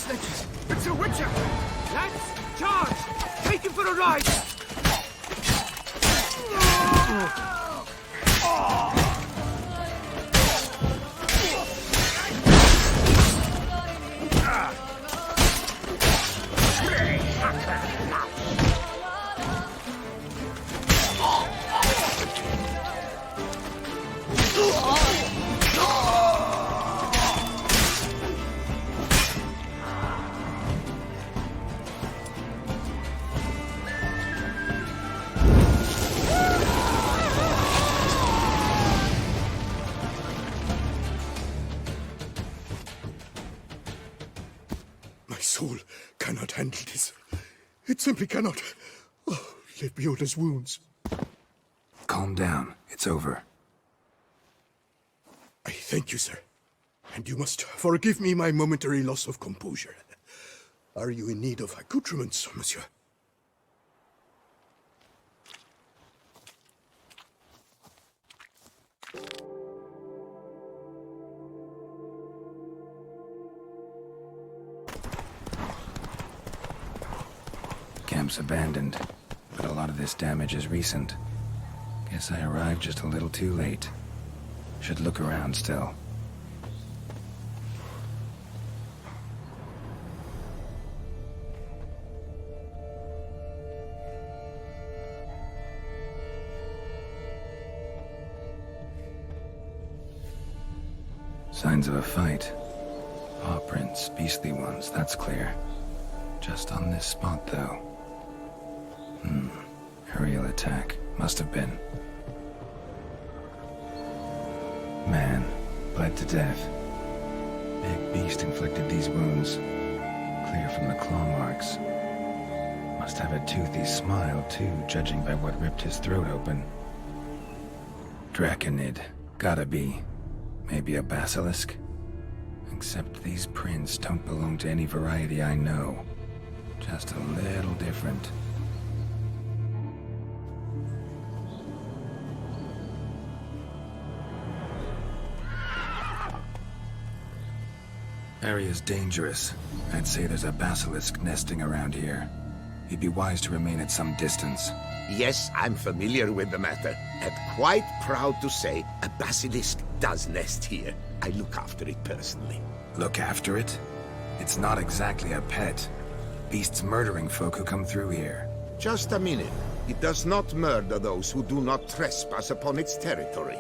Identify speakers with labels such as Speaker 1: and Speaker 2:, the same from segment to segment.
Speaker 1: sledges. It's a witcher! Lads, charge! Take him for a ride!
Speaker 2: Soul cannot handle this. It simply cannot. Oh, let me order's wounds.
Speaker 3: Calm down. It's over.
Speaker 2: I thank you, sir. And you must forgive me my momentary loss of composure. Are you in need of accoutrements, monsieur?
Speaker 3: Camp's abandoned, but a lot of this damage is recent. Guess I arrived just a little too late. Should look around still. Signs of a fight. Paw prints, beastly ones, that's clear. Just on this spot, though. Aerial attack. Must have been. Man, bled to death. Big beast inflicted these wounds. Clear from the claw marks. Must have a toothy smile, too, judging by what ripped his throat open. Draconid. Gotta be. Maybe a basilisk? Except these prints don't belong to any variety I know. Just a little different. Area's dangerous. I'd say there's a basilisk nesting around here. You'd be wise to remain at some distance.
Speaker 4: Yes, I'm familiar with the matter, and quite proud to say a basilisk does nest here. I look after it personally.
Speaker 3: Look after it? It's not exactly a pet. Beasts murdering folk who come through here.
Speaker 4: Just a minute. It does not murder those who do not trespass upon its territory.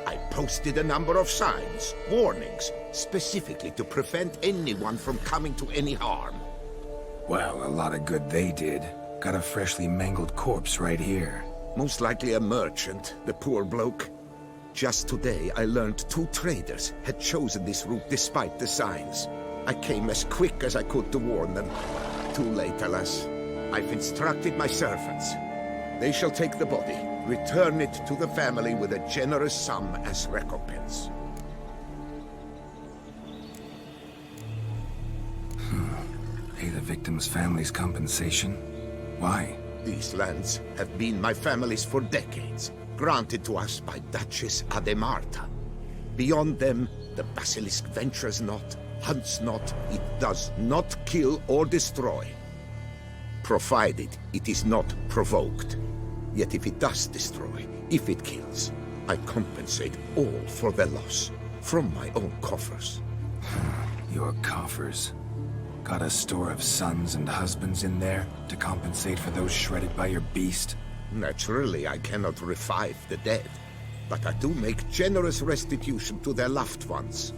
Speaker 4: I posted a number of signs, warnings, specifically to prevent anyone from coming to any harm.
Speaker 3: Well, a lot of good they did. Got a freshly mangled corpse right here.
Speaker 4: Most likely a merchant, the poor bloke. Just today, I learned 2 traders had chosen this route despite the signs. I came as quick as I could to warn them. Too late, alas. I've instructed my servants. They shall take the body, return it to the family with a generous sum as recompense.
Speaker 3: Pay the victim's family's compensation? Why?
Speaker 4: These lands have been my family's for decades, granted to us by Duchess Ademarta. Beyond them, the basilisk ventures not, hunts not, it does not kill or destroy. Provided it is not provoked. Yet if it does destroy, if it kills, I compensate all for their loss, from my own coffers.
Speaker 3: Your coffers? Got a store of sons and husbands in there to compensate for those shredded by your beast?
Speaker 4: Naturally, I cannot revive the dead, but I do make generous restitution to their loved ones.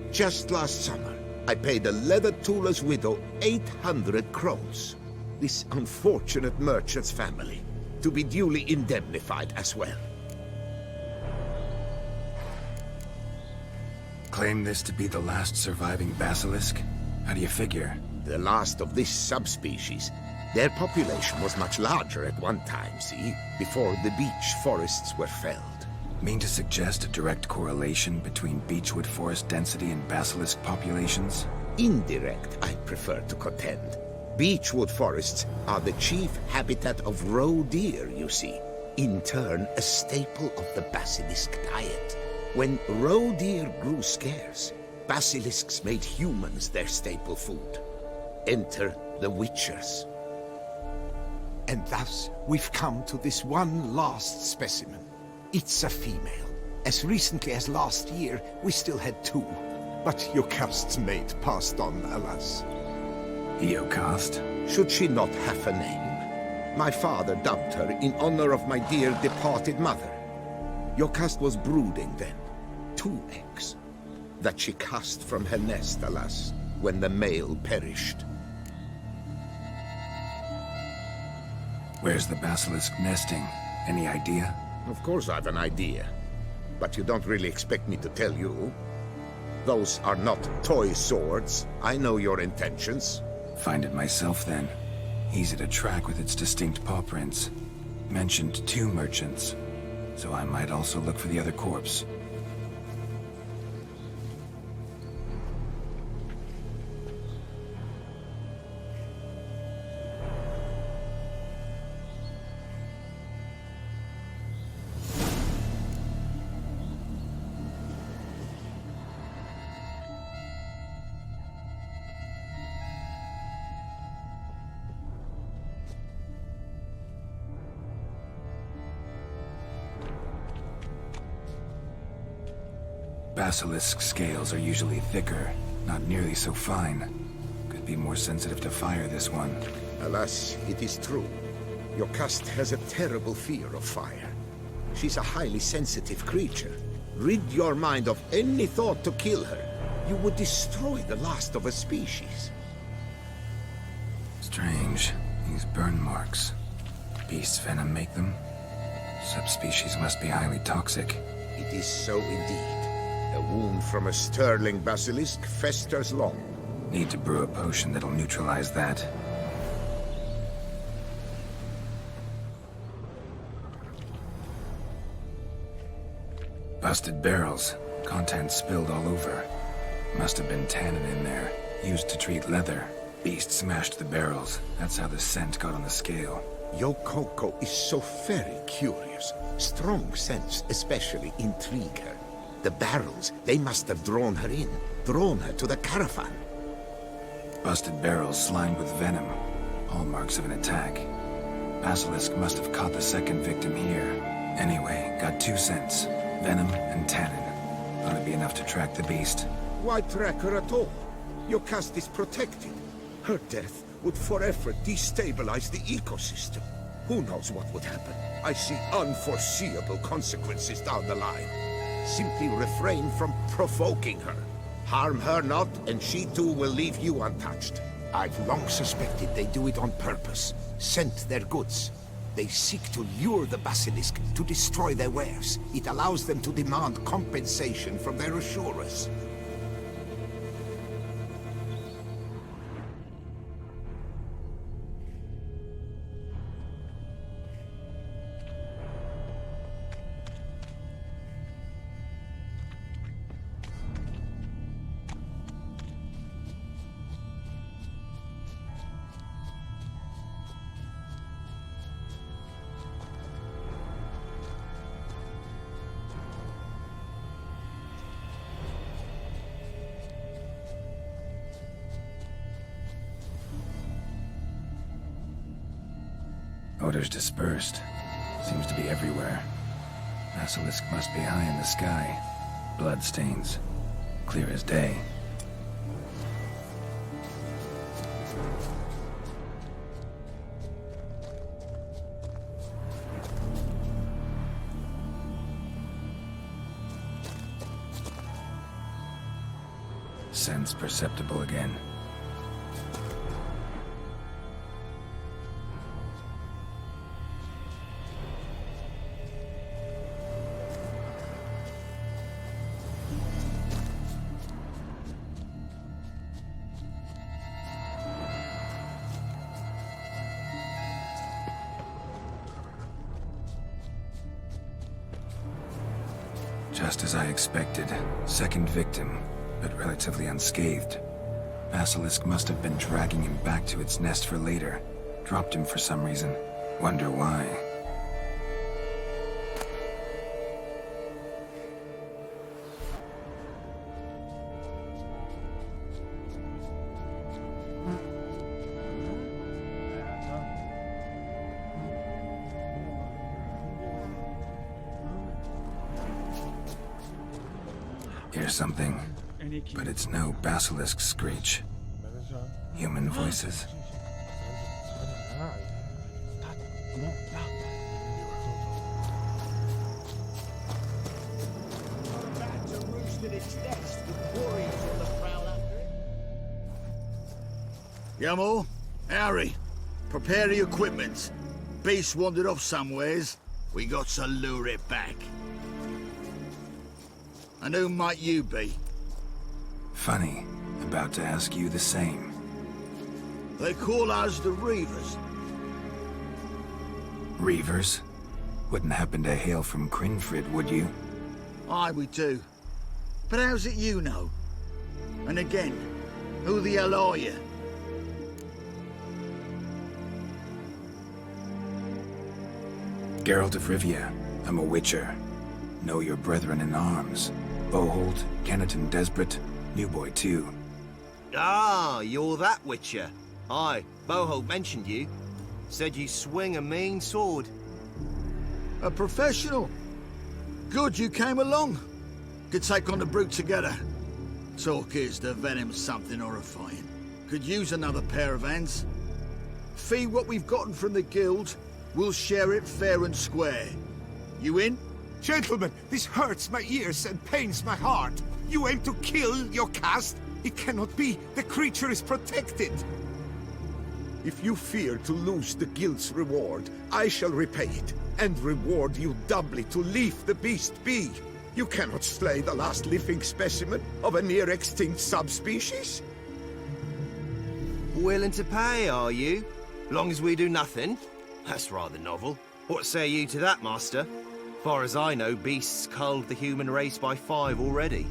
Speaker 4: Just last summer, I paid a leather tooler's widow 800 crowns. This unfortunate merchant's family, to be duly indemnified as well.
Speaker 3: Claim this to be the last surviving basilisk? How do you figure?
Speaker 4: The last of this subspecies. Their population was much larger at one time, see? Before the beech forests were felled.
Speaker 3: Mean to suggest a direct correlation between beechwood forest density and basilisk populations?
Speaker 4: Indirect, I prefer to contend. Beechwood forests are the chief habitat of roe deer, you see. In turn, a staple of the basilisk diet. When roe deer grew scarce, basilisks made humans their staple food. Enter the Witchers. And thus, we've come to this one last specimen. It's a female. As recently as last year, we still had 2. But Yocast's mate passed on, alas.
Speaker 3: Yocast?
Speaker 4: Should she not have a name? My father dubbed her in honor of my dear departed mother. Yocast was brooding then. 2 eggs. That she cast from her nest, alas, when the male perished.
Speaker 3: Where's the basilisk nesting? Any idea?
Speaker 4: Of course I've an idea. But you don't really expect me to tell you. Those are not toy swords. I know your intentions.
Speaker 3: Find it myself then. Easy to track with its distinct paw prints. Mentioned 2 merchants. So I might also look for the other corpse. Basilisk scales are usually thicker, not nearly so fine. Could be more sensitive to fire, this one.
Speaker 4: Alas, it is true. Yocast has a terrible fear of fire. She's a highly sensitive creature. Rid your mind of any thought to kill her. You would destroy the last of a species.
Speaker 3: Strange. These burn marks. Beast's venom make them? Subspecies must be highly toxic.
Speaker 4: It is so indeed. A wound from a sterling basilisk festers long.
Speaker 3: Need to brew a potion that'll neutralize that. Busted barrels. Contents spilled all over. Must have been tannin in there. Used to treat leather. Beast smashed the barrels. That's how the scent got on the scale.
Speaker 4: Yokoko is so very curious. Strong scents especially intrigue her. The barrels, they must have drawn her in. Drawn her to the caravan.
Speaker 3: Busted barrels slimed with venom. Hallmarks of an attack. Basilisk must have caught the second victim here. Anyway, got 2 scents. Venom and tannin. Ought to be enough to track the beast.
Speaker 4: Why track her at all? Yocast is protected. Her death would forever destabilize the ecosystem. Who knows what would happen? I see unforeseeable consequences down the line. Simply refrain from provoking her. Harm her not, and she too will leave you untouched. I've long suspected they do it on purpose. Scent their goods. They seek to lure the basilisk to destroy their wares. It allows them to demand compensation from their assurers.
Speaker 3: Odors dispersed. Seems to be everywhere. Basilisk must be high in the sky. Blood stains. Clear as day. Sense perceptible again. Just as I expected. Second victim, but relatively unscathed. Basilisk must have been dragging him back to its nest for later. Dropped him for some reason. Wonder why. Hear something, but it's no basilisk screech. Human voices.
Speaker 5: Yamo, Harry, prepare the equipment. Beast wandered off somewheres. We got to lure it back. And who might you be?
Speaker 3: Funny, about to ask you the same.
Speaker 5: They call us the Reavers.
Speaker 3: Reavers? Wouldn't happen to hail from Crinfrid, would you?
Speaker 5: Aye, we do. But how's it you know? And again, who the hell are you?
Speaker 3: Geralt of Rivia. I'm a witcher. Know your brethren in arms. Bohold, Kenneton Desperate, New Boy too.
Speaker 6: Ah, you're that witcher. Aye, Bohold mentioned you. Said you swing a mean sword.
Speaker 5: A professional. Good you came along. Could take on the brute together. Talk is the venom's something horrifying. Could use another pair of hands. Fee what we've gotten from the guild. We'll share it fair and square. You in?
Speaker 1: Gentlemen, this hurts my ears and pains my heart. You aim to kill your caste? It cannot be. The creature is protected.
Speaker 4: If you fear to lose the guild's reward, I shall repay it, and reward you doubly to leave the beast be. You cannot slay the last living specimen of a near-extinct subspecies.
Speaker 6: Willing to pay, are you? Long as we do nothing? That's rather novel. What say you to that, master? Far as I know, beasts culled the human race by 5 already.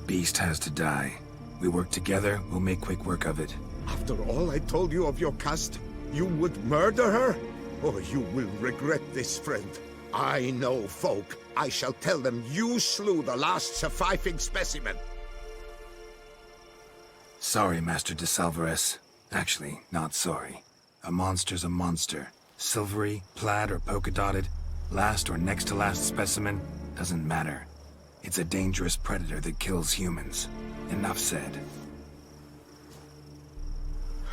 Speaker 3: Beast has to die. We work together, we'll make quick work of it.
Speaker 4: After all I told you of your caste, you would murder her? Or you will regret this, friend. I know folk. I shall tell them you slew the last surviving specimen.
Speaker 3: Sorry, Master de Salvarez. Actually, not sorry. A monster's a monster. Silvery, plaid, or polka-dotted, last or next to last specimen, doesn't matter. It's a dangerous predator that kills humans. Enough said.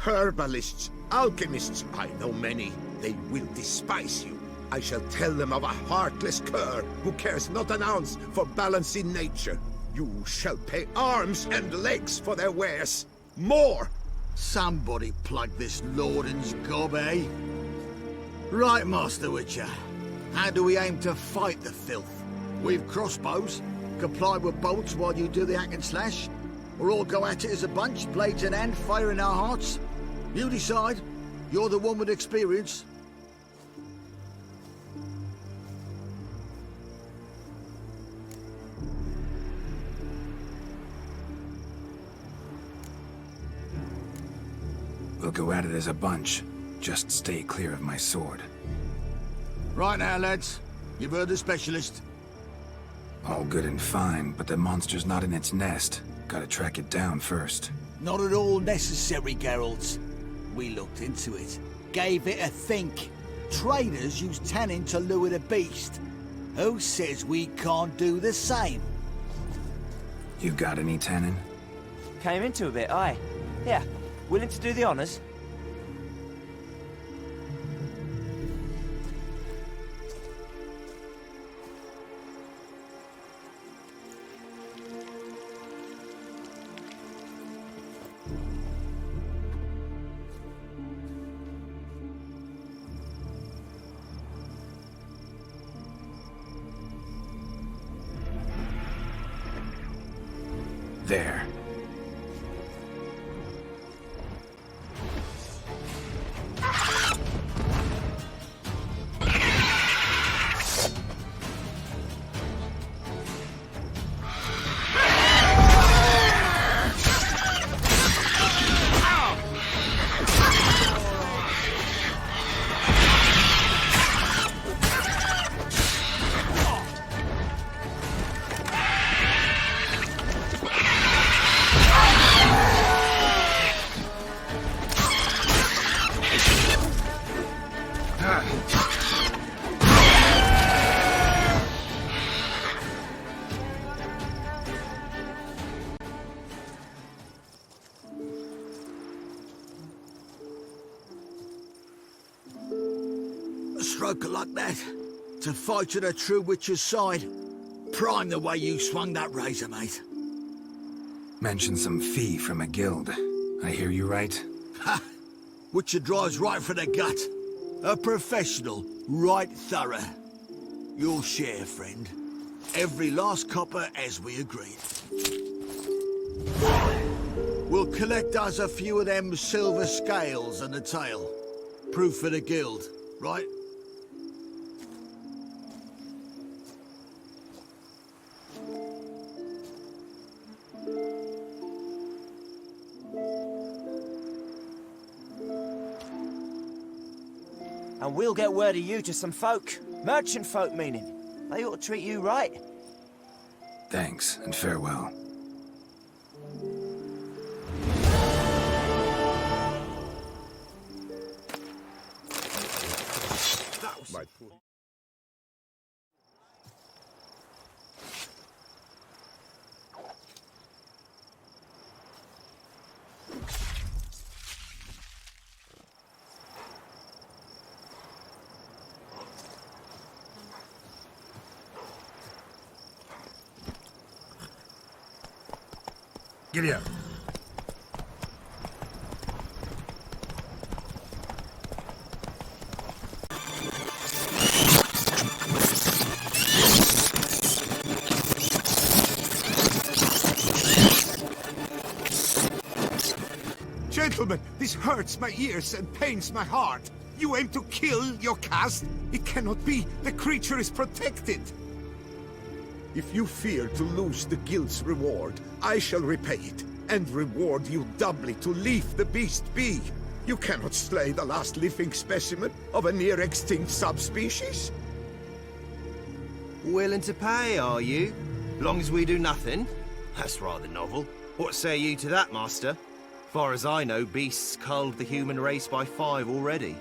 Speaker 4: Herbalists, alchemists, I know many. They will despise you. I shall tell them of a heartless cur who cares not an ounce for balance in nature. You shall pay arms and legs for their wares. More!
Speaker 5: Somebody plug this Lorden's gob, eh? Right, Master Witcher. How do we aim to fight the filth? We've crossbows. Comply with bolts while you do the hack and slash? Or all go at it as a bunch, blades in hand, fire in our hearts? You decide. You're the one with experience.
Speaker 3: We'll go at it as a bunch. Just stay clear of my sword.
Speaker 5: Right now, lads. You've heard the specialist.
Speaker 3: All good and fine, but the monster's not in its nest. Gotta track it down first.
Speaker 7: Not at all necessary, Geralt. We looked into it. Gave it a think. Traders use tannin to lure the beast. Who says we can't do the same?
Speaker 3: You got any tannin?
Speaker 8: Came into a bit, aye. Yeah, willing to do the honours?
Speaker 3: There.
Speaker 5: stroke of luck, that. To fight at a true witcher's side. Prime the way you swung that razor, mate.
Speaker 3: Mentioned some fee from a guild. I hear you right?
Speaker 5: Ha! Witcher drives right for the gut. A professional, right thorough. Your share, friend. Every last copper as we agreed. We'll collect us a few of them silver scales and a tail. Proof for the guild, right?
Speaker 8: And we'll get word of you to some folk. Merchant folk, meaning. They ought to treat you right.
Speaker 3: Thanks, and farewell.
Speaker 4: That was my poor...
Speaker 3: Giddy up.
Speaker 1: Gentlemen, this hurts my ears and pains my heart. You aim to kill your caste? It cannot be. The creature is protected.
Speaker 4: If you fear to lose the guild's reward, I shall repay it, and reward you doubly to leave the beast be. You cannot slay the last living specimen of a near-extinct subspecies.
Speaker 6: Willing to pay, are you? Long as we do nothing? That's rather novel. What say you to that, master? Far as I know, beasts culled the human race by 5 already.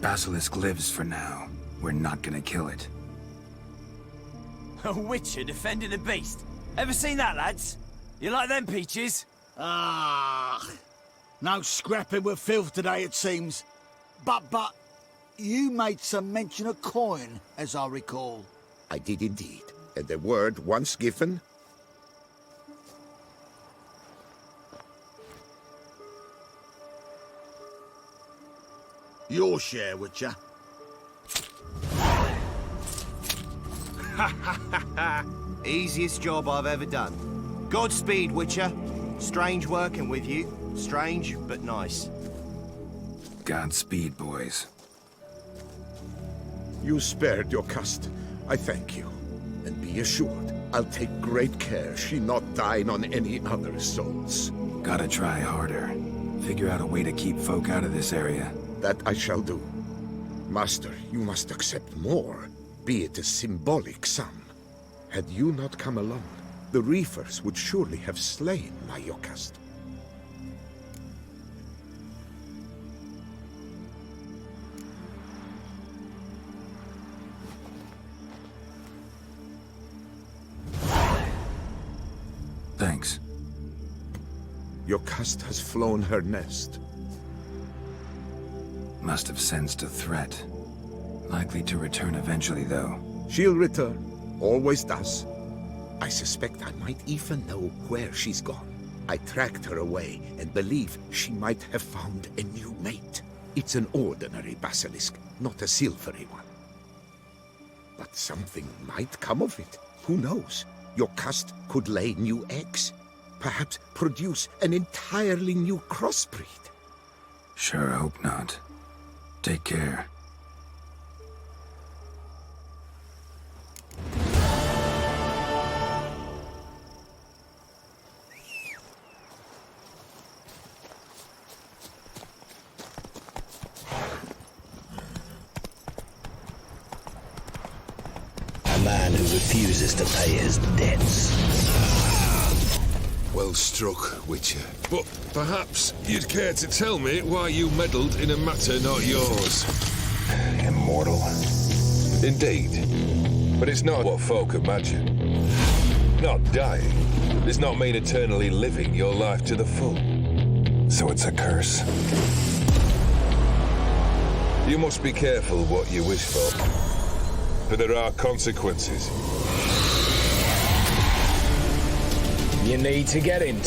Speaker 3: Basilisk lives for now. We're not gonna kill it.
Speaker 8: A witcher defending a beast. Ever seen that, lads? You like them peaches?
Speaker 7: Ah, no scrapping with filth today, it seems. But, you made some mention of coin, as I recall.
Speaker 4: I did indeed, and the word once given...
Speaker 5: Your share, Witcher.
Speaker 6: Easiest job I've ever done. Godspeed, Witcher. Strange working with you. Strange, but nice.
Speaker 3: Godspeed, boys.
Speaker 4: You spared your caste. I thank you. And be assured, I'll take great care she not dine on any other souls.
Speaker 3: Gotta try harder. Figure out a way to keep folk out of this area.
Speaker 4: That I shall do. Master, you must accept more, be it a symbolic sum. Had you not come along, the reefers would surely have slain my Yokast.
Speaker 3: Thanks.
Speaker 4: Yokast has flown her nest.
Speaker 3: Must have sensed a threat. Likely to return eventually, though.
Speaker 4: She'll return. Always does. I suspect I might even know where she's gone. I tracked her away and believe she might have found a new mate. It's an ordinary basilisk, not a silvery one. But something might come of it. Who knows? Your caste could lay new eggs. Perhaps produce an entirely new crossbreed.
Speaker 3: Sure hope not. Take care.
Speaker 9: A man who refuses to pay his debts.
Speaker 10: Well struck, Witcher. But perhaps you'd care to tell me why you meddled in a matter not yours.
Speaker 3: Immortal.
Speaker 10: Indeed. But it's not what folk imagine. Not dying does not mean eternally living your life to the full.
Speaker 3: So it's a curse.
Speaker 10: You must be careful what you wish for. For there are consequences.
Speaker 9: You need to get in